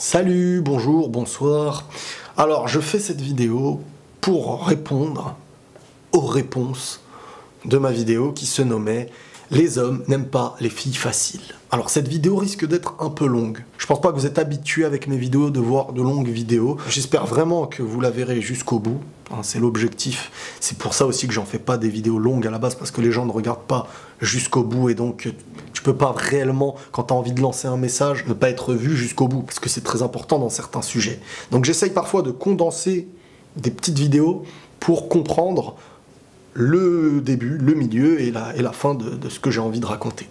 Salut, bonjour, bonsoir. Alors, je fais cette vidéo pour répondre aux réponses de ma vidéo qui se nommait « Les hommes n'aiment pas les filles faciles ». Alors, cette vidéo risque d'être un peu longue. Je pense pas que vous êtes habitué avec mes vidéos de voir de longues vidéos. J'espère vraiment que vous la verrez jusqu'au bout. C'est l'objectif. C'est pour ça aussi que j'en fais pas des vidéos longues à la base, parce que les gens ne regardent pas jusqu'au bout et donc tu peux pas réellement, quand tu as envie de lancer un message, ne pas être vu jusqu'au bout, parce que c'est très important dans certains sujets. Donc j'essaye parfois de condenser des petites vidéos pour comprendre le début, le milieu et la fin de ce que j'ai envie de raconter.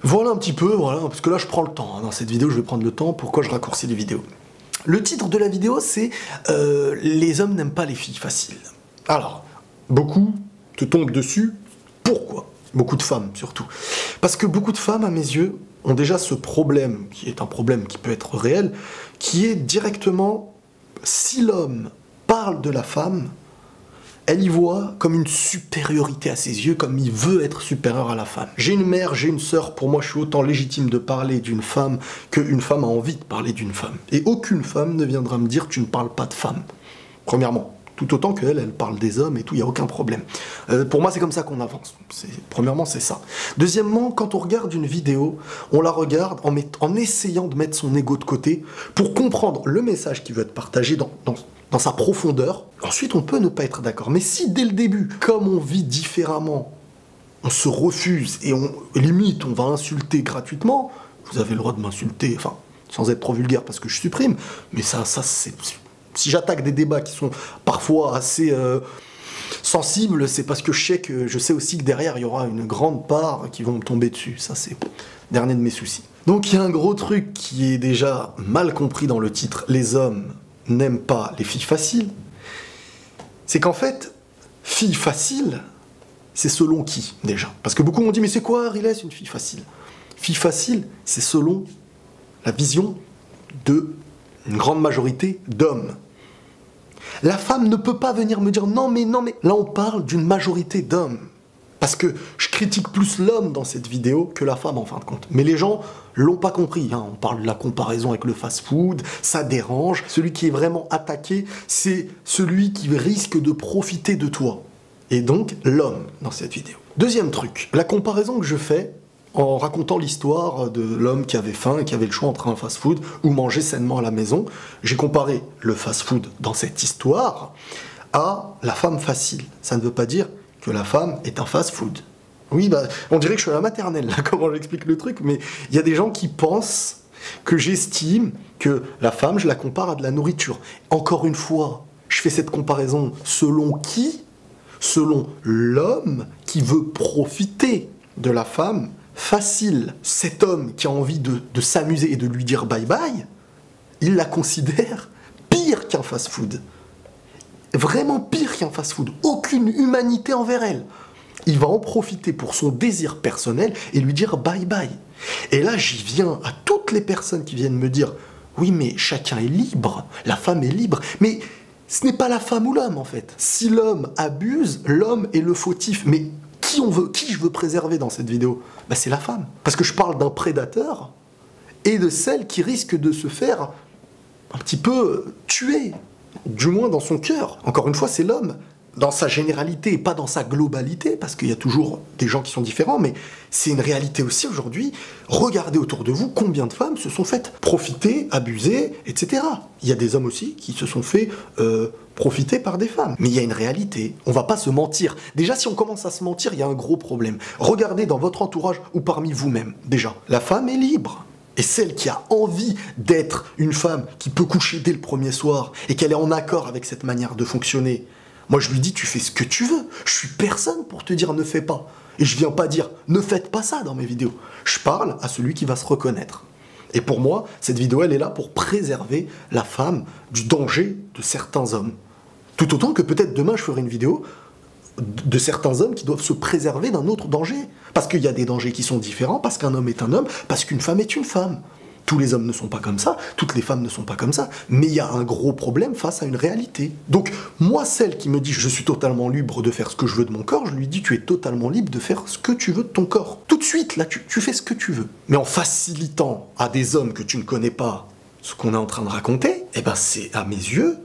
Voilà un petit peu, voilà, parce que là je prends le temps. Dans cette vidéo je vais prendre le temps, pourquoi je raccourcis les vidéos. Le titre de la vidéo c'est les hommes n'aiment pas les filles faciles. Alors, beaucoup te tombent dessus, pourquoi? Beaucoup de femmes surtout. Parce que beaucoup de femmes, à mes yeux, ont déjà ce problème, qui est un problème qui peut être réel, qui est directement, si l'homme parle de la femme, elle y voit comme une supériorité à ses yeux, comme il veut être supérieur à la femme. J'ai une mère, j'ai une sœur, pour moi je suis autant légitime de parler d'une femme qu'une femme a envie de parler d'une femme. Et aucune femme ne viendra me dire tu ne parles pas de femme. Premièrement. Tout autant qu'elle, elle parle des hommes et tout, il n'y a aucun problème. Pour moi, c'est comme ça qu'on avance. Premièrement, c'est ça. Deuxièmement, quand on regarde une vidéo, on la regarde en essayant de mettre son ego de côté pour comprendre le message qui veut être partagé dans sa profondeur. Ensuite, on peut ne pas être d'accord. Mais si, dès le début, comme on vit différemment, on se refuse et limite, on va insulter gratuitement, vous avez le droit de m'insulter, enfin, sans être trop vulgaire parce que je supprime, mais ça c'est... Si j'attaque des débats qui sont parfois assez sensibles, c'est parce que je sais aussi que derrière, il y aura une grande part qui vont me tomber dessus. Ça, c'est le dernier de mes soucis. Donc, il y a un gros truc qui est déjà mal compris dans le titre « Les hommes n'aiment pas les filles faciles ». C'est qu'en fait, fille facile, c'est selon qui, déjà? Parce que beaucoup m'ont dit « Mais c'est quoi, Riles, une fille facile ?» Fille facile, c'est selon la vision de une grande majorité d'hommes. La femme ne peut pas venir me dire non mais là on parle d'une majorité d'hommes. Parce que je critique plus l'homme dans cette vidéo que la femme en fin de compte. Mais les gens l'ont pas compris. On parle de la comparaison avec le fast-food, ça dérange. Celui qui est vraiment attaqué, c'est celui qui risque de profiter de toi. Et donc l'homme dans cette vidéo. Deuxième truc, la comparaison que je fais en racontant l'histoire de l'homme qui avait faim et qui avait le choix entre un fast-food ou manger sainement à la maison. J'ai comparé le fast-food dans cette histoire à la femme facile. Ça ne veut pas dire que la femme est un fast-food. Oui, on dirait que je suis à la maternelle, là, comment j'explique le truc, mais il y a des gens qui pensent que j'estime que la femme, je la compare à de la nourriture. Encore une fois, je fais cette comparaison selon qui? Selon l'homme qui veut profiter de la femme facile. Cet homme qui a envie de s'amuser et de lui dire bye bye, il la considère pire qu'un fast-food. Vraiment pire qu'un fast-food. Aucune humanité envers elle. Il va en profiter pour son désir personnel et lui dire bye bye. Et là, j'y viens à toutes les personnes qui viennent me dire oui, mais chacun est libre, la femme est libre. Mais ce n'est pas la femme ou l'homme en fait. Si l'homme abuse, l'homme est le fautif. Mais qui je veux préserver dans cette vidéo? C'est la femme. Parce que je parle d'un prédateur et de celle qui risque de se faire un petit peu tuer, du moins dans son cœur. Encore une fois, c'est l'homme, dans sa généralité et pas dans sa globalité, parce qu'il y a toujours des gens qui sont différents, mais c'est une réalité aussi aujourd'hui. Regardez autour de vous combien de femmes se sont faites profiter, abuser, etc. Il y a des hommes aussi qui se sont fait profiter par des femmes. Mais il y a une réalité, on va pas se mentir. Déjà, si on commence à se mentir, il y a un gros problème. Regardez dans votre entourage ou parmi vous-même, déjà. La femme est libre. Et celle qui a envie d'être une femme qui peut coucher dès le premier soir et qu'elle est en accord avec cette manière de fonctionner, moi je lui dis tu fais ce que tu veux. Je suis personne pour te dire ne fais pas. Et je viens pas dire ne faites pas ça dans mes vidéos. Je parle à celui qui va se reconnaître. Et pour moi, cette vidéo elle est là pour préserver la femme du danger de certains hommes. Tout autant que peut-être demain je ferai une vidéo de certains hommes qui doivent se préserver d'un autre danger. Parce qu'il y a des dangers qui sont différents, parce qu'un homme est un homme, parce qu'une femme est une femme. Tous les hommes ne sont pas comme ça, toutes les femmes ne sont pas comme ça, mais il y a un gros problème face à une réalité. Donc, moi, celle qui me dit « je suis totalement libre de faire ce que je veux de mon corps », je lui dis « tu es totalement libre de faire ce que tu veux de ton corps ». Tout de suite, là, tu fais ce que tu veux. Mais en facilitant à des hommes que tu ne connais pas ce qu'on est en train de raconter, eh ben c'est à mes yeux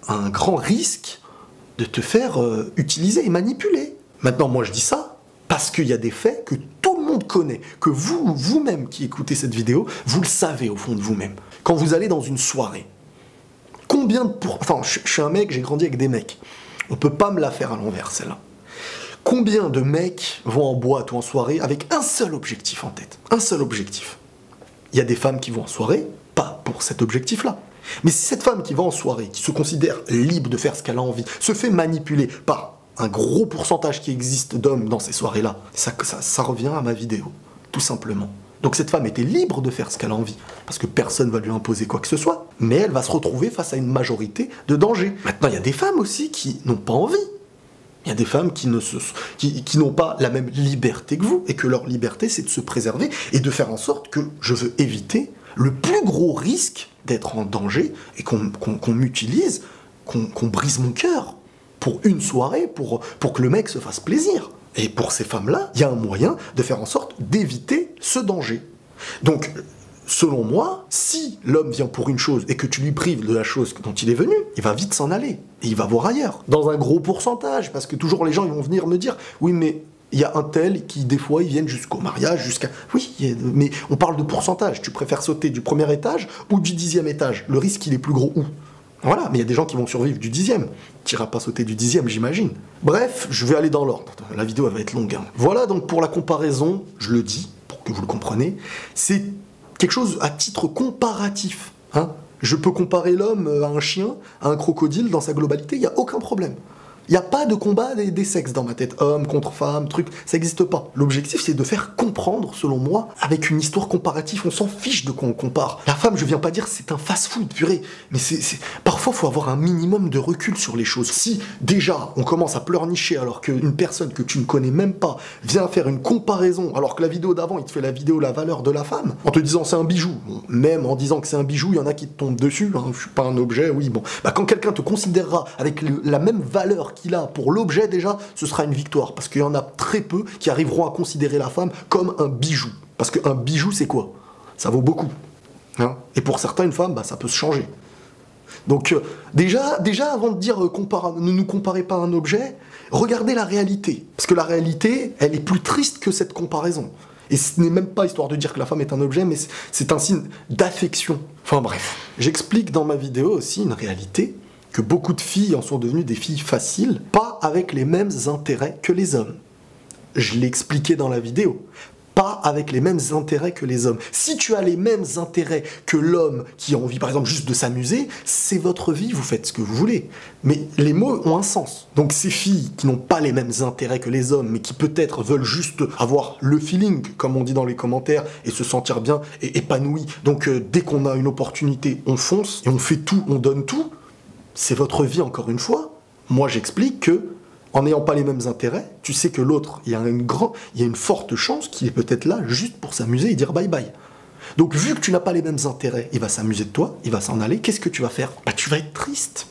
un grand risque de te faire utiliser et manipuler. Maintenant, moi je dis ça parce qu'il y a des faits que tout le monde connaît, que vous-même qui écoutez cette vidéo, vous le savez au fond de vous-même. Quand vous allez dans une soirée, combien de Enfin, je suis un mec, j'ai grandi avec des mecs. On peut pas me la faire à l'envers, celle-là. Combien de mecs vont en boîte ou en soirée avec un seul objectif en tête? Un seul objectif. Il y a des femmes qui vont en soirée, pas pour cet objectif-là. Mais si cette femme qui va en soirée, qui se considère libre de faire ce qu'elle a envie, se fait manipuler par un gros pourcentage qui existe d'hommes dans ces soirées-là, ça revient à ma vidéo, tout simplement. Donc cette femme était libre de faire ce qu'elle a envie, parce que personne ne va lui imposer quoi que ce soit, mais elle va se retrouver face à une majorité de dangers. Maintenant, il y a des femmes aussi qui n'ont pas envie. Il y a des femmes qui n'ont pas la même liberté que vous, et que leur liberté, c'est de se préserver et de faire en sorte que je veux éviter le plus gros risque d'être en danger et qu'on m'utilise, qu'on brise mon cœur pour une soirée, pour que le mec se fasse plaisir. Et pour ces femmes-là, il y a un moyen de faire en sorte d'éviter ce danger. Donc, selon moi, si l'homme vient pour une chose et que tu lui prives de la chose dont il est venu, il va vite s'en aller. Et il va voir ailleurs. Dans un gros pourcentage, parce que toujours les gens ils vont venir me dire « Oui, mais il y a un tel qui, des fois, ils viennent jusqu'au mariage, jusqu'à... » Oui, mais on parle de pourcentage. Tu préfères sauter du premier étage ou du 10e étage? Le risque, il est plus gros où? Voilà, mais il y a des gens qui vont survivre du 10e. Tu n'iras pas sauter du 10e, j'imagine. Bref, je vais aller dans l'ordre. La vidéo, elle va être longue. Hein. Voilà, donc pour la comparaison, je le dis, pour que vous le compreniez, c'est quelque chose à titre comparatif. Hein. Je peux comparer l'homme à un chien, à un crocodile dans sa globalité, il n'y a aucun problème. Il n'y a pas de combat des sexes dans ma tête, homme contre femme, truc, ça n'existe pas. L'objectif, c'est de faire comprendre, selon moi, avec une histoire comparative, on s'en fiche de quoi on compare. La femme, je viens pas dire c'est un fast-food, purée, mais parfois, il faut avoir un minimum de recul sur les choses. Si, déjà, on commence à pleurnicher alors qu'une personne que tu ne connais même pas vient faire une comparaison, alors que la vidéo d'avant, il te fait la vidéo la valeur de la femme, en te disant c'est un bijou. Bon, même en disant que c'est un bijou, il y en a qui te tombent dessus, hein, je suis pas un objet, oui, bon. Bah, quand quelqu'un te considérera avec la même valeur qu'il a pour l'objet, déjà, ce sera une victoire. Parce qu'il y en a très peu qui arriveront à considérer la femme comme un bijou. Parce qu'un bijou, c'est quoi? Ça vaut beaucoup. Hein, et pour certains, une femme, bah, ça peut se changer. Donc, déjà avant de dire ne nous comparez pas à un objet, regardez la réalité. Parce que la réalité, elle est plus triste que cette comparaison. Et ce n'est même pas histoire de dire que la femme est un objet, mais c'est un signe d'affection. Enfin bref, j'explique dans ma vidéo aussi une réalité, que beaucoup de filles en sont devenues des filles faciles, pas avec les mêmes intérêts que les hommes. Je l'ai expliqué dans la vidéo. Pas avec les mêmes intérêts que les hommes. Si tu as les mêmes intérêts que l'homme qui a envie, par exemple, juste de s'amuser, c'est votre vie, vous faites ce que vous voulez. Mais les mots ont un sens. Donc ces filles qui n'ont pas les mêmes intérêts que les hommes, mais qui peut-être veulent juste avoir le feeling, comme on dit dans les commentaires, et se sentir bien et épanoui. Donc dès qu'on a une opportunité, on fonce, et on fait tout, on donne tout. C'est votre vie, encore une fois. Moi, j'explique que, en n'ayant pas les mêmes intérêts, tu sais que l'autre, il y a une forte chance qu'il est peut-être là juste pour s'amuser et dire bye bye. Donc, vu que tu n'as pas les mêmes intérêts, il va s'amuser de toi, il va s'en aller, qu'est-ce que tu vas faire? Bah, tu vas être triste.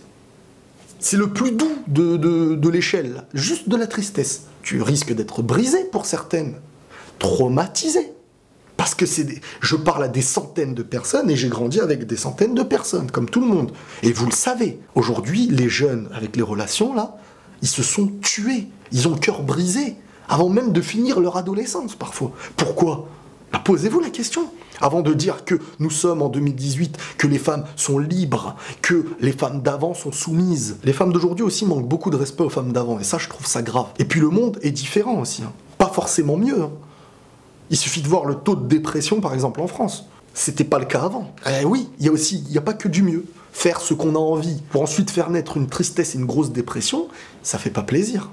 C'est le plus doux de l'échelle, juste de la tristesse. Tu risques d'être brisé pour certaines, traumatisé. Parce que je parle à des centaines de personnes et j'ai grandi avec des centaines de personnes, comme tout le monde. Et vous le savez, aujourd'hui, les jeunes avec les relations, là, ils se sont tués. Ils ont le cœur brisé, avant même de finir leur adolescence, parfois. Pourquoi? Bah, posez-vous la question. Avant de dire que nous sommes en 2018, que les femmes sont libres, que les femmes d'avant sont soumises. Les femmes d'aujourd'hui aussi manquent beaucoup de respect aux femmes d'avant, et ça, je trouve ça grave. Et puis le monde est différent aussi. Hein. Pas forcément mieux, hein. Il suffit de voir le taux de dépression, par exemple, en France. C'était pas le cas avant. Eh oui, il n'y a pas que du mieux. Faire ce qu'on a envie, pour ensuite faire naître une tristesse et une grosse dépression, ça fait pas plaisir.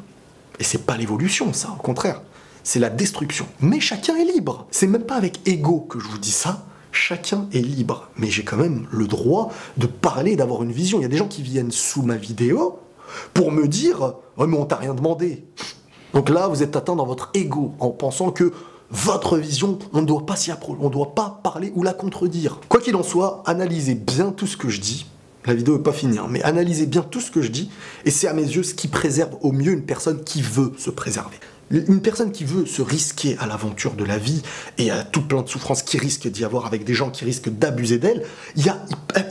Et c'est pas l'évolution, ça, au contraire. C'est la destruction. Mais chacun est libre. C'est même pas avec ego que je vous dis ça. Chacun est libre. Mais j'ai quand même le droit de parler, d'avoir une vision. Il y a des gens qui viennent sous ma vidéo pour me dire « Oh, mais on t'a rien demandé ». Donc là, vous êtes atteint dans votre ego, en pensant que votre vision, on ne doit pas s'y approcher, on ne doit pas parler ou la contredire. Quoi qu'il en soit, analysez bien tout ce que je dis. La vidéo n'est pas finie, hein, mais analysez bien tout ce que je dis, et c'est à mes yeux ce qui préserve au mieux une personne qui veut se préserver. Une personne qui veut se risquer à l'aventure de la vie et à tout plein de souffrances qui risquent d'y avoir avec des gens qui risquent d'abuser d'elle,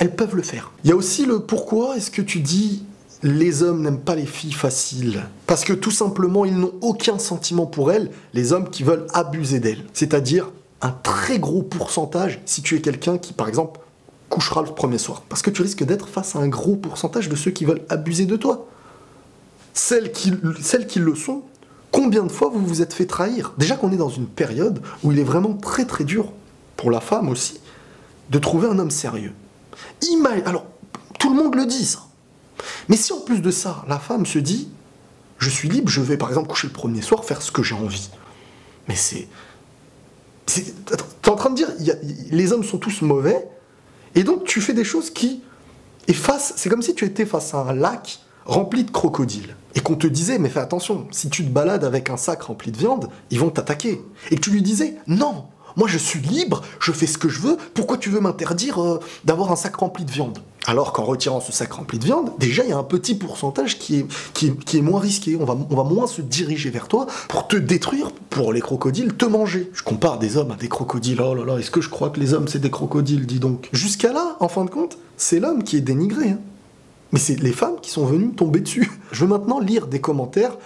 elles peuvent le faire. Il y a aussi le pourquoi est-ce que tu dis les hommes n'aiment pas les filles faciles? Parce que tout simplement, ils n'ont aucun sentiment pour elles, les hommes qui veulent abuser d'elles. C'est-à-dire un très gros pourcentage si tu es quelqu'un qui, par exemple, couchera le premier soir. Parce que tu risques d'être face à un gros pourcentage de ceux qui veulent abuser de toi. Celles qui le sont, combien de fois vous vous êtes fait trahir? Déjà qu'on est dans une période où il est vraiment très très dur, pour la femme aussi, de trouver un homme sérieux. Alors, tout le monde le dit ça. Mais si en plus de ça, la femme se dit « Je suis libre, je vais par exemple coucher le premier soir, faire ce que j'ai envie. » Mais t'es en train de dire les hommes sont tous mauvais, et donc tu fais des choses qui effacent... C'est comme si tu étais face à un lac rempli de crocodiles, et qu'on te disait « Mais fais attention, si tu te balades avec un sac rempli de viande, ils vont t'attaquer. » Et que tu lui disais « Non, moi je suis libre, je fais ce que je veux, pourquoi tu veux m'interdire d'avoir un sac rempli de viande ?» Alors qu'en retirant ce sac rempli de viande, déjà il y a un petit pourcentage qui est moins risqué. On va moins se diriger vers toi pour te détruire, pour les crocodiles te manger. Je compare des hommes à des crocodiles. Oh là là, est-ce que je crois que les hommes c'est des crocodiles, dis donc. Jusqu'à là, en fin de compte, c'est l'homme qui est dénigré. Hein. Mais c'est les femmes qui sont venues tomber dessus. Je vais maintenant lire des commentaires.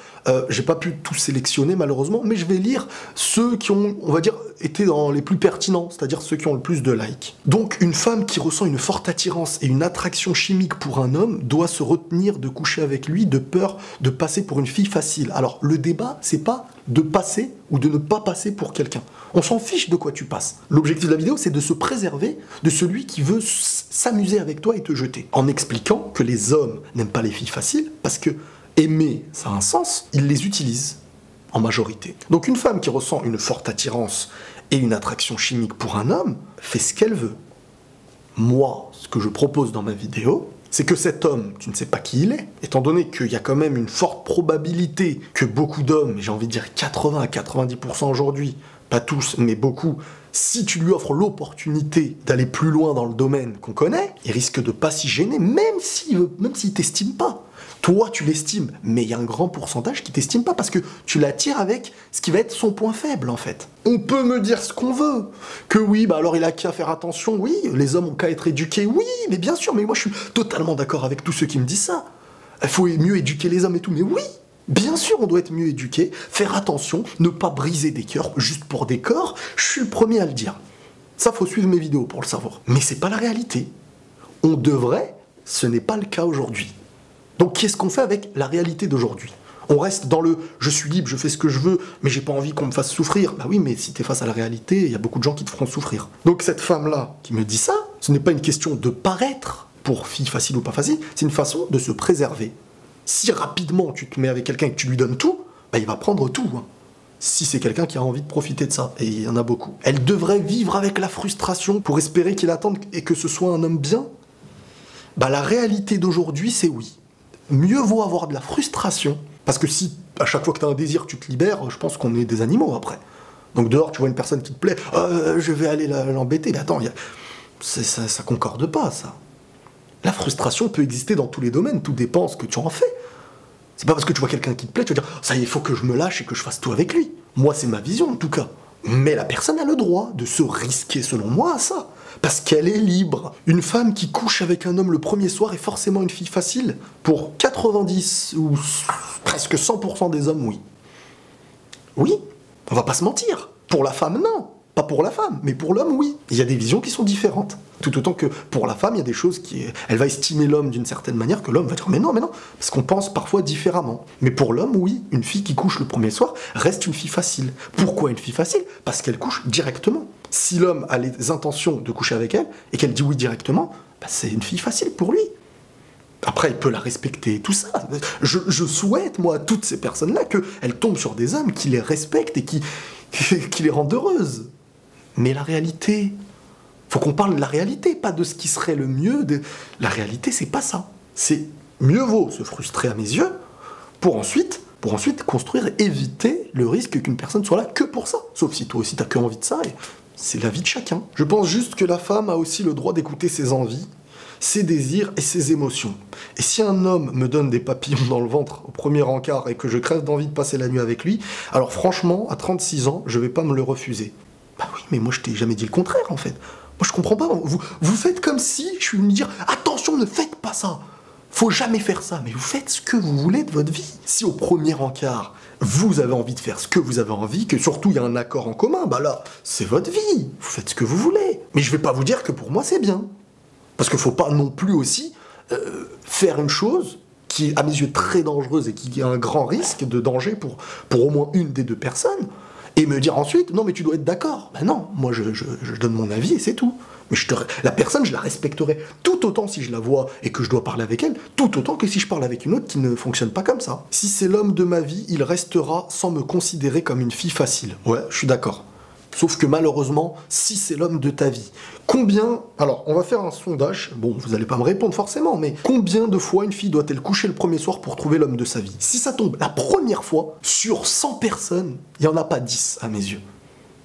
J'ai pas pu tout sélectionner malheureusement, mais je vais lire ceux qui ont, on va dire, été dans les plus pertinents, c'est-à-dire ceux qui ont le plus de likes. Donc, une femme qui ressent une forte attirance et une attraction chimique pour un homme doit se retenir de coucher avec lui de peur de passer pour une fille facile. Alors, le débat, c'est pas de passer ou de ne pas passer pour quelqu'un. On s'en fiche de quoi tu passes. L'objectif de la vidéo, c'est de se préserver de celui qui veut s'amuser avec toi et te jeter. En expliquant que les hommes n'aiment pas les filles faciles parce que aimer, ça a un sens, ils les utilisent en majorité. Donc une femme qui ressent une forte attirance et une attraction chimique pour un homme fait ce qu'elle veut. Moi, ce que je propose dans ma vidéo, c'est que cet homme, tu ne sais pas qui il est, étant donné qu'il y a quand même une forte probabilité que beaucoup d'hommes, j'ai envie de dire 80 à 90% aujourd'hui, pas tous, mais beaucoup, si tu lui offres l'opportunité d'aller plus loin dans le domaine qu'on connaît, il risque de pas s'y gêner, même s'il t'estime pas. Toi, tu l'estimes, mais il y a un grand pourcentage qui t'estime pas parce que tu l'attires avec ce qui va être son point faible, en fait. On peut me dire ce qu'on veut, que oui, bah alors il a qu'à faire attention, oui, les hommes ont qu'à être éduqués, oui, mais bien sûr, mais moi je suis totalement d'accord avec tous ceux qui me disent ça. Il faut mieux éduquer les hommes et tout, mais oui, bien sûr, on doit être mieux éduqué, faire attention, ne pas briser des cœurs juste pour des corps, je suis le premier à le dire. Ça, faut suivre mes vidéos pour le savoir. Mais c'est pas la réalité. On devrait, ce n'est pas le cas aujourd'hui. Donc qu'est-ce qu'on fait avec la réalité d'aujourd'hui? On reste dans le « je suis libre, je fais ce que je veux, mais j'ai pas envie qu'on me fasse souffrir ». Bah oui, mais si t'es face à la réalité, il y a beaucoup de gens qui te feront souffrir. Donc cette femme-là qui me dit ça, ce n'est pas une question de paraître pour fille facile ou pas facile, c'est une façon de se préserver. Si rapidement tu te mets avec quelqu'un et que tu lui donnes tout, bah il va prendre tout. Hein. Si c'est quelqu'un qui a envie de profiter de ça, et il y en a beaucoup. Elle devrait vivre avec la frustration pour espérer qu'il attende et que ce soit un homme bien. Bah la réalité d'aujourd'hui, c'est oui. Mieux vaut avoir de la frustration, parce que si à chaque fois que tu as un désir, tu te libères, je pense qu'on est des animaux après. Donc dehors, tu vois une personne qui te plaît, je vais aller l'embêter, mais attends, ça concorde pas, ça. La frustration peut exister dans tous les domaines, tout dépend ce que tu en fais. C'est pas parce que tu vois quelqu'un qui te plaît, tu vas dire, ça y est, il faut que je me lâche et que je fasse tout avec lui. Moi, c'est ma vision en tout cas. Mais la personne a le droit de se risquer, selon moi, à ça. Parce qu'elle est libre. Une femme qui couche avec un homme le premier soir est forcément une fille facile. Pour 90 ou presque 100% des hommes, oui. Oui, on va pas se mentir. Pour la femme, non. Pas pour la femme, mais pour l'homme, oui. Il y a des visions qui sont différentes. Tout autant que pour la femme, il y a des choses qui... Elle va estimer l'homme d'une certaine manière que l'homme va dire « mais non, parce qu'on pense parfois différemment. Mais pour l'homme, oui, une fille qui couche le premier soir reste une fille facile. Pourquoi une fille facile? Parce qu'elle couche directement. Si l'homme a les intentions de coucher avec elle, et qu'elle dit oui directement, bah c'est une fille facile pour lui. Après, il peut la respecter, tout ça. Je souhaite, moi, à toutes ces personnes-là, qu'elles tombent sur des hommes qui les respectent et qui les rendent heureuses. Mais la réalité... Faut qu'on parle de la réalité, pas de ce qui serait le mieux. La réalité, c'est pas ça. C'est mieux vaut se frustrer à mes yeux pour ensuite construire et éviter le risque qu'une personne soit là que pour ça. Sauf si toi aussi t'as que envie de ça, et c'est la vie de chacun. Je pense juste que la femme a aussi le droit d'écouter ses envies ses désirs et ses émotions. Et si un homme me donne des papillons dans le ventre au premier encart et que je crève d'envie de passer la nuit avec lui, alors franchement, à 36 ans, je vais pas me le refuser. Bah oui, mais moi je t'ai jamais dit le contraire en fait. Moi je comprends pas, vous faites comme si je suis venu me dire « Attention, ne faites pas ça !» Faut jamais faire ça, mais vous faites ce que vous voulez de votre vie. Si au premier encart, vous avez envie de faire ce que vous avez envie, que surtout il y a un accord en commun, bah là, c'est votre vie. Vous faites ce que vous voulez. Mais je vais pas vous dire que pour moi c'est bien. Parce qu'il faut pas non plus aussi faire une chose qui est à mes yeux très dangereuse et qui a un grand risque de danger pour au moins une des deux personnes, et me dire ensuite, non mais tu dois être d'accord. Ben non, moi je donne mon avis et c'est tout. Mais la personne, je la respecterai tout autant si je la vois et que je dois parler avec elle, tout autant que si je parle avec une autre qui ne fonctionne pas comme ça. Si c'est l'homme de ma vie, il restera sans me considérer comme une fille facile. Ouais, je suis d'accord. Sauf que malheureusement, si c'est l'homme de ta vie, combien... Alors, on va faire un sondage, bon, vous n'allez pas me répondre forcément, mais combien de fois une fille doit-elle coucher le premier soir pour trouver l'homme de sa vie? Si ça tombe la première fois, sur 100 personnes, il n'y en a pas 10 à mes yeux.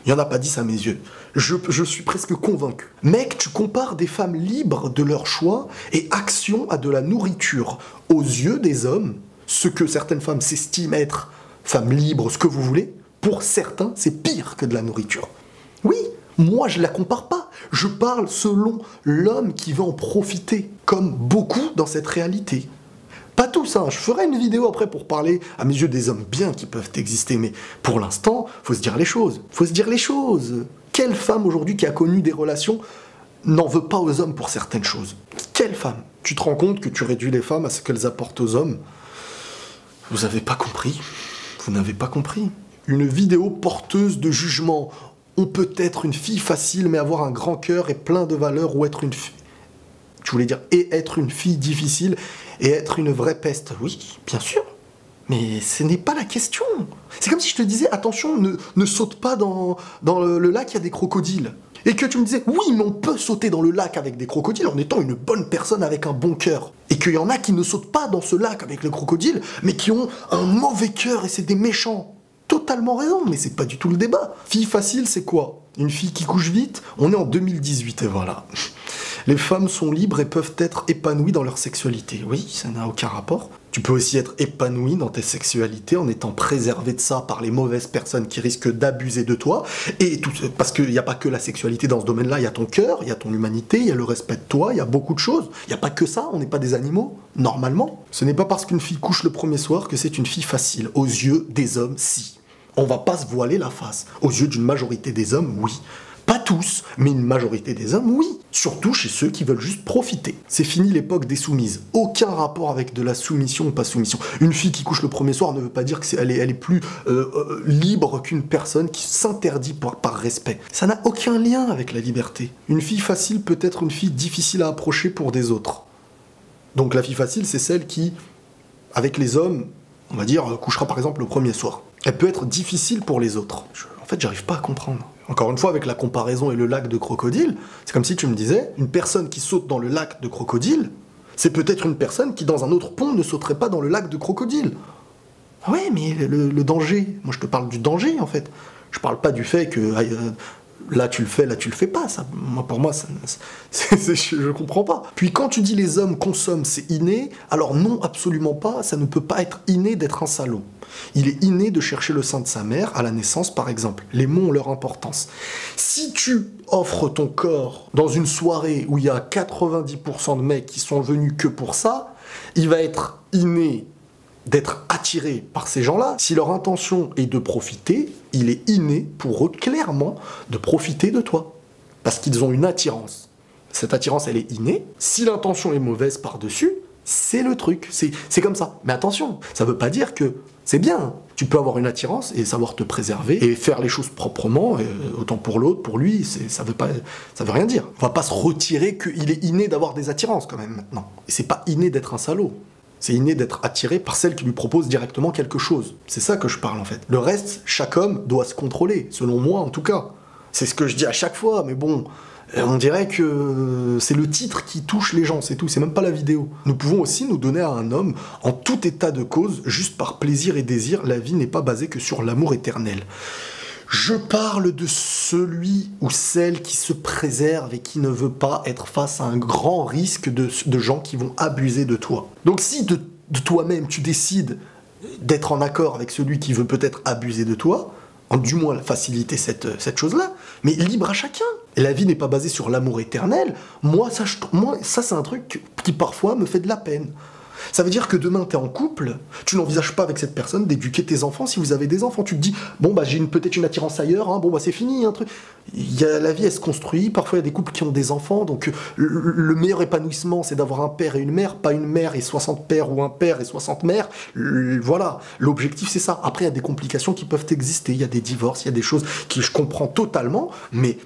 Il n'y en a pas 10 à mes yeux. Je suis presque convaincu. Mec, tu compares des femmes libres de leur choix et action à de la nourriture. Aux yeux des hommes, ce que certaines femmes s'estiment être femmes libres, ce que vous voulez, pour certains, c'est pire que de la nourriture. Oui, moi je la compare pas. Je parle selon l'homme qui veut en profiter, comme beaucoup dans cette réalité. Pas tous, hein. Je ferai une vidéo après pour parler, à mes yeux, des hommes bien qui peuvent exister, mais pour l'instant, faut se dire les choses. Faut se dire les choses. Quelle femme aujourd'hui qui a connu des relations n'en veut pas aux hommes pour certaines choses? Quelle femme? Tu te rends compte que tu réduis les femmes à ce qu'elles apportent aux hommes? Vous n'avez pas compris. Vous n'avez pas compris. Une vidéo porteuse de jugement. On peut être une fille facile, mais avoir un grand cœur et plein de valeurs, ou être une fille... Tu voulais dire et être une fille difficile et être une vraie peste. Oui, bien sûr. Mais ce n'est pas la question. C'est comme si je te disais, attention, ne saute pas dans le lac, il y a des crocodiles. Et que tu me disais, oui, mais on peut sauter dans le lac avec des crocodiles en étant une bonne personne avec un bon cœur. Et qu'il y en a qui ne sautent pas dans ce lac avec les crocodiles, mais qui ont un mauvais cœur et c'est des méchants. Totalement raison, mais c'est pas du tout le débat. Fille facile, c'est quoi? Une fille qui couche vite? On est en 2018 et voilà. Les femmes sont libres et peuvent être épanouies dans leur sexualité. Oui, ça n'a aucun rapport. Tu peux aussi être épanoui dans tes sexualités en étant préservé de ça par les mauvaises personnes qui risquent d'abuser de toi. Et tout, parce qu'il n'y a pas que la sexualité dans ce domaine-là, il y a ton cœur, il y a ton humanité, il y a le respect de toi, il y a beaucoup de choses. Il n'y a pas que ça, on n'est pas des animaux, normalement. Ce n'est pas parce qu'une fille couche le premier soir que c'est une fille facile. Aux yeux des hommes, si. On va pas se voiler la face. Aux yeux d'une majorité des hommes, oui. Pas tous, mais une majorité des hommes, oui. Surtout chez ceux qui veulent juste profiter. C'est fini l'époque des soumises. Aucun rapport avec de la soumission ou pas soumission. Une fille qui couche le premier soir ne veut pas dire qu'elle est plus libre qu'une personne qui s'interdit par respect. Ça n'a aucun lien avec la liberté. Une fille facile peut être une fille difficile à approcher pour des autres. Donc la fille facile, c'est celle qui, avec les hommes, on va dire, couchera par exemple le premier soir. Elle peut être difficile pour les autres. En fait, j'arrive pas à comprendre. Encore une fois, avec la comparaison et le lac de crocodile, c'est comme si tu me disais, une personne qui saute dans le lac de crocodile, c'est peut-être une personne qui, dans un autre pont, ne sauterait pas dans le lac de crocodile. Ouais, mais le danger, moi je te parle du danger, en fait. Je parle pas du fait que là tu le fais pas. Ça, pour moi, je comprends pas. Puis quand tu dis les hommes consomment, c'est inné, alors non, absolument pas, ça ne peut pas être inné d'être un salaud. Il est inné de chercher le sein de sa mère à la naissance, par exemple. Les mots ont leur importance. Si tu offres ton corps dans une soirée où il y a 90% de mecs qui sont venus que pour ça, il va être inné d'être attiré par ces gens-là. Si leur intention est de profiter, il est inné pour eux, clairement, de profiter de toi. Parce qu'ils ont une attirance. Cette attirance, elle est innée. Si l'intention est mauvaise par-dessus, c'est le truc. C'est comme ça. Mais attention, ça veut pas dire que c'est bien. Tu peux avoir une attirance et savoir te préserver et faire les choses proprement, autant pour l'autre, pour lui, ça veut rien dire. On va pas se retirer qu'il est inné d'avoir des attirances quand même maintenant. Et c'est pas inné d'être un salaud. C'est inné d'être attiré par celle qui lui propose directement quelque chose. C'est ça que je parle en fait. Le reste, chaque homme doit se contrôler, selon moi en tout cas. C'est ce que je dis à chaque fois, mais bon, on dirait que c'est le titre qui touche les gens, c'est tout, c'est même pas la vidéo. Nous pouvons aussi nous donner à un homme, en tout état de cause, juste par plaisir et désir, la vie n'est pas basée que sur l'amour éternel. Je parle de celui ou celle qui se préserve et qui ne veut pas être face à un grand risque de gens qui vont abuser de toi. Donc si de toi-même tu décides d'être en accord avec celui qui veut peut-être abuser de toi, du moins faciliter cette chose-là, mais libre à chacun. Et la vie n'est pas basée sur l'amour éternel. Moi, ça c'est un truc qui parfois me fait de la peine. Ça veut dire que demain, tu es en couple, tu n'envisages pas avec cette personne d'éduquer tes enfants si vous avez des enfants. Tu te dis, bon, bah, j'ai peut-être une attirance ailleurs, hein, bon, bah, c'est fini, un truc. La vie, elle se construit. Parfois, il y a des couples qui ont des enfants. Donc, le meilleur épanouissement, c'est d'avoir un père et une mère, pas une mère et 60 pères ou un père et 60 mères. Voilà, l'objectif, c'est ça. Après, il y a des complications qui peuvent exister. Il y a des divorces, il y a des choses qui je comprends totalement. Mais,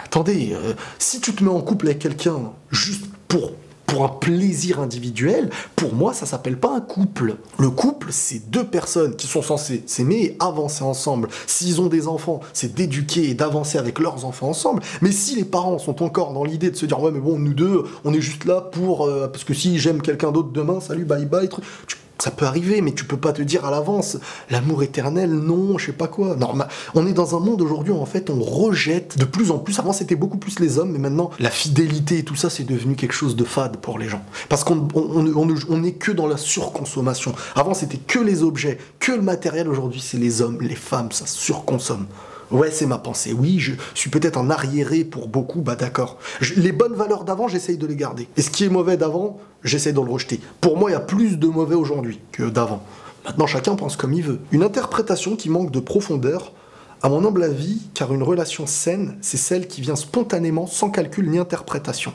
attendez, si tu te mets en couple avec quelqu'un juste pour un plaisir individuel, pour moi, ça s'appelle pas un couple. Le couple, c'est deux personnes qui sont censées s'aimer et avancer ensemble. S'ils ont des enfants, c'est d'éduquer et d'avancer avec leurs enfants ensemble. Mais si les parents sont encore dans l'idée de se dire « Ouais, mais bon, nous deux, on est juste là pour... parce que si j'aime quelqu'un d'autre demain, salut, bye bye... » Ça peut arriver, mais tu peux pas te dire à l'avance l'amour éternel, non, je sais pas quoi. Normal. On est dans un monde aujourd'hui où en fait on rejette de plus en plus. Avant c'était beaucoup plus les hommes, mais maintenant la fidélité et tout ça c'est devenu quelque chose de fade pour les gens. Parce qu'on est que dans la surconsommation. Avant c'était que les objets, que le matériel. Aujourd'hui c'est les hommes, les femmes, ça surconsomme. Ouais, c'est ma pensée. Oui, je suis peut-être un arriéré pour beaucoup, bah d'accord. Les bonnes valeurs d'avant, j'essaye de les garder. Et ce qui est mauvais d'avant, j'essaye de le rejeter. Pour moi, il y a plus de mauvais aujourd'hui que d'avant. Maintenant, chacun pense comme il veut. Une interprétation qui manque de profondeur, à mon humble avis, car une relation saine, c'est celle qui vient spontanément, sans calcul ni interprétation.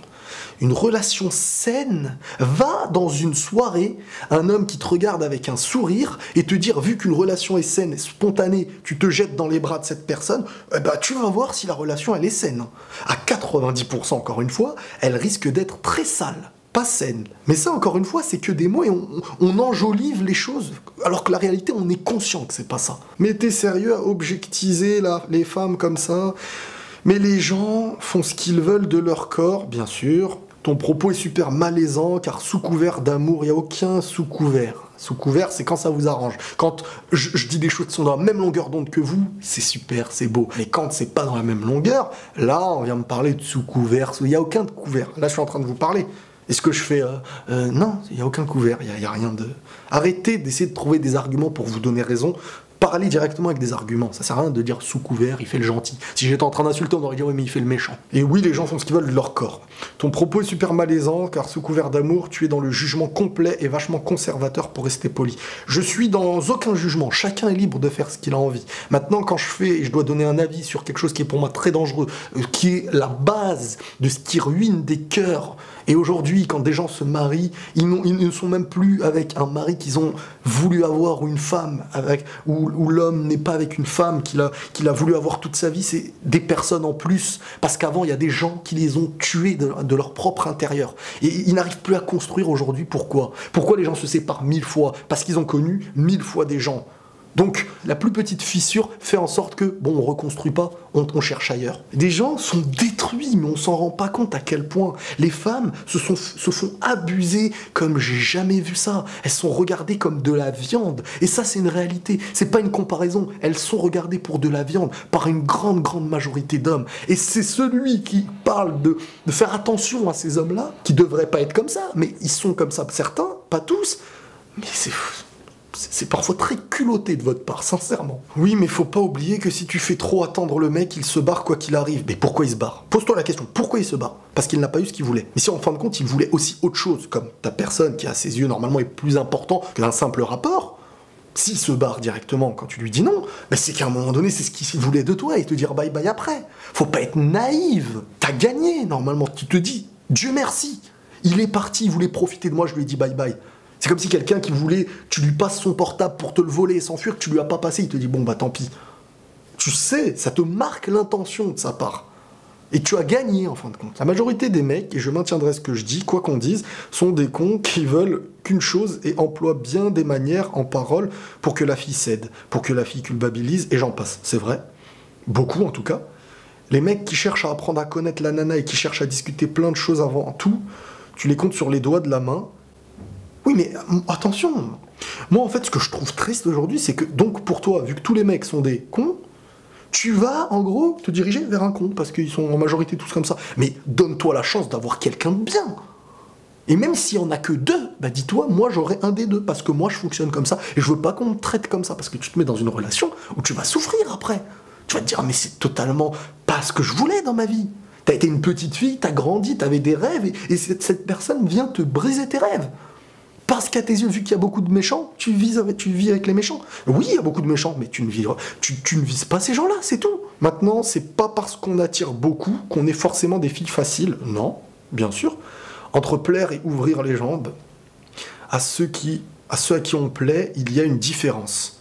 Une relation saine va dans une soirée, un homme qui te regarde avec un sourire et te dire, vu qu'une relation est saine et spontanée, tu te jettes dans les bras de cette personne, bah, tu vas voir si la relation elle est saine. À 90% encore une fois, elle risque d'être très sale. Pas saine. Mais ça, encore une fois, c'est que des mots et on enjolive les choses, alors que la réalité, on est conscient que c'est pas ça. Mais t'es sérieux à objectiviser les femmes comme ça? Mais les gens font ce qu'ils veulent de leur corps, bien sûr. Ton propos est super malaisant, car sous couvert d'amour, il n'y a aucun sous couvert. Sous couvert, c'est quand ça vous arrange. Quand je dis des choses qui sont dans la même longueur d'onde que vous, c'est super, c'est beau. Mais quand c'est pas dans la même longueur, là, on vient me parler de sous couvert. Il n'y a aucun couvert. Là, je suis en train de vous parler. Est-ce que je fais... non, il n'y a aucun couvert, il n'y a rien de... Arrêtez d'essayer de trouver des arguments pour vous donner raison. Parlez directement avec des arguments. Ça sert à rien de dire sous couvert, il fait le gentil. Si j'étais en train d'insulter, on aurait dit oui, mais il fait le méchant. Et oui, les gens font ce qu'ils veulent de leur corps. Ton propos est super malaisant, car sous couvert d'amour, tu es dans le jugement complet et vachement conservateur pour rester poli. Je suis dans aucun jugement. Chacun est libre de faire ce qu'il a envie. Maintenant, quand je dois donner un avis sur quelque chose qui est pour moi très dangereux, qui est la base de ce qui ruine des cœurs. Et aujourd'hui, quand des gens se marient, ils ne sont même plus avec un mari qu'ils ont voulu avoir ou une femme avec, où l'homme n'est pas avec une femme qu'il a voulu avoir toute sa vie, c'est des personnes en plus. Parce qu'avant, il y a des gens qui les ont tués de leur propre intérieur. Et ils n'arrivent plus à construire aujourd'hui. Pourquoi? Pourquoi les gens se séparent 1000 fois? Parce qu'ils ont connu 1000 fois des gens. Donc, la plus petite fissure fait en sorte que, bon, on reconstruit pas, on cherche ailleurs. Des gens sont détruits, mais on s'en rend pas compte à quel point. Les femmes se font abuser comme j'ai jamais vu ça. Elles sont regardées comme de la viande. Et ça, c'est une réalité. C'est pas une comparaison. Elles sont regardées pour de la viande par une grande, grande majorité d'hommes. Et c'est celui qui parle de faire attention à ces hommes-là, qui devraient pas être comme ça, mais ils sont comme ça. Certains, pas tous, mais c'est parfois très culotté de votre part, sincèrement. Oui, mais faut pas oublier que si tu fais trop attendre le mec, il se barre quoi qu'il arrive. Mais pourquoi il se barre? Pose-toi la question, pourquoi il se barre? Parce qu'il n'a pas eu ce qu'il voulait. Mais si en fin de compte, il voulait aussi autre chose, comme ta personne qui à ses yeux normalement est plus important qu'un simple rapport, s'il se barre directement quand tu lui dis non, ben c'est qu'à un moment donné, c'est ce qu'il voulait de toi et te dire bye bye après. Faut pas être naïve. T'as gagné, normalement. Tu te dis, Dieu merci. Il est parti, il voulait profiter de moi, je lui ai dit bye bye. C'est comme si quelqu'un qui voulait, tu lui passes son portable pour te le voler et s'enfuir, que tu lui as pas passé, il te dit bon bah tant pis. Tu sais, ça te marque l'intention de sa part. Et tu as gagné en fin de compte. La majorité des mecs, et je maintiendrai ce que je dis, quoi qu'on dise, sont des cons qui veulent qu'une chose et emploient bien des manières en parole pour que la fille cède, pour que la fille culpabilise, et j'en passe. C'est vrai. Beaucoup en tout cas. Les mecs qui cherchent à apprendre à connaître la nana et qui cherchent à discuter plein de choses avant tout, tu les comptes sur les doigts de la main. Oui, mais attention. Moi, en fait, ce que je trouve triste aujourd'hui, c'est que, donc, pour toi, vu que tous les mecs sont des cons, tu vas, en gros, te diriger vers un con, parce qu'ils sont en majorité tous comme ça. Mais donne-toi la chance d'avoir quelqu'un de bien. Et même s'il n'y en a que deux, bah dis-toi, moi j'aurai un des deux, parce que moi je fonctionne comme ça, et je veux pas qu'on me traite comme ça, parce que tu te mets dans une relation où tu vas souffrir après. Tu vas te dire, mais c'est totalement pas ce que je voulais dans ma vie. T'as été une petite fille, t'as grandi, t'avais des rêves, et cette personne vient te briser tes rêves. Parce qu'à tes yeux, vu qu'il y a beaucoup de méchants, tu vis avec les méchants. Oui, il y a beaucoup de méchants, mais tu ne vises pas ces gens-là, c'est tout. Maintenant, c'est pas parce qu'on attire beaucoup qu'on est forcément des filles faciles. Non, bien sûr. Entre plaire et ouvrir les jambes, à ceux à qui on plaît, il y a une différence.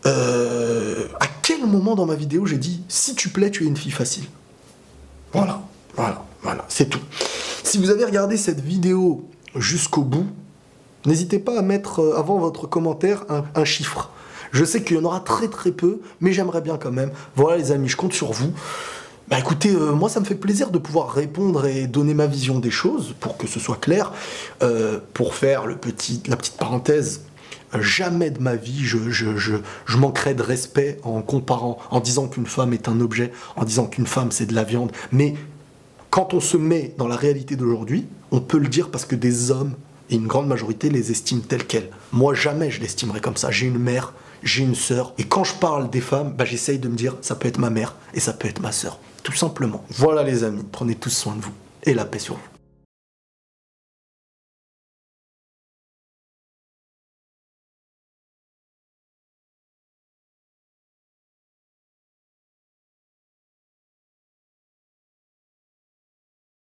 À quel moment dans ma vidéo j'ai dit « Si tu plais, tu es une fille facile ». Voilà, c'est tout. Si vous avez regardé cette vidéo jusqu'au bout, n'hésitez pas à mettre avant votre commentaire un chiffre. Je sais qu'il y en aura très très peu, mais j'aimerais bien quand même. Voilà les amis, je compte sur vous. Bah écoutez, moi ça me fait plaisir de pouvoir répondre et donner ma vision des choses, pour que ce soit clair. Pour faire la petite parenthèse, jamais de ma vie je manquerai de respect en comparant, en disant qu'une femme est un objet, en disant qu'une femme c'est de la viande. Mais quand on se met dans la réalité d'aujourd'hui, on peut le dire parce que des hommes, et une grande majorité, les estiment telles quelles. Moi jamais je l'estimerai comme ça. J'ai une mère, j'ai une sœur, et quand je parle des femmes, bah, j'essaye de me dire ça peut être ma mère et ça peut être ma sœur. Tout simplement. Voilà les amis, prenez tous soin de vous et la paix sur vous.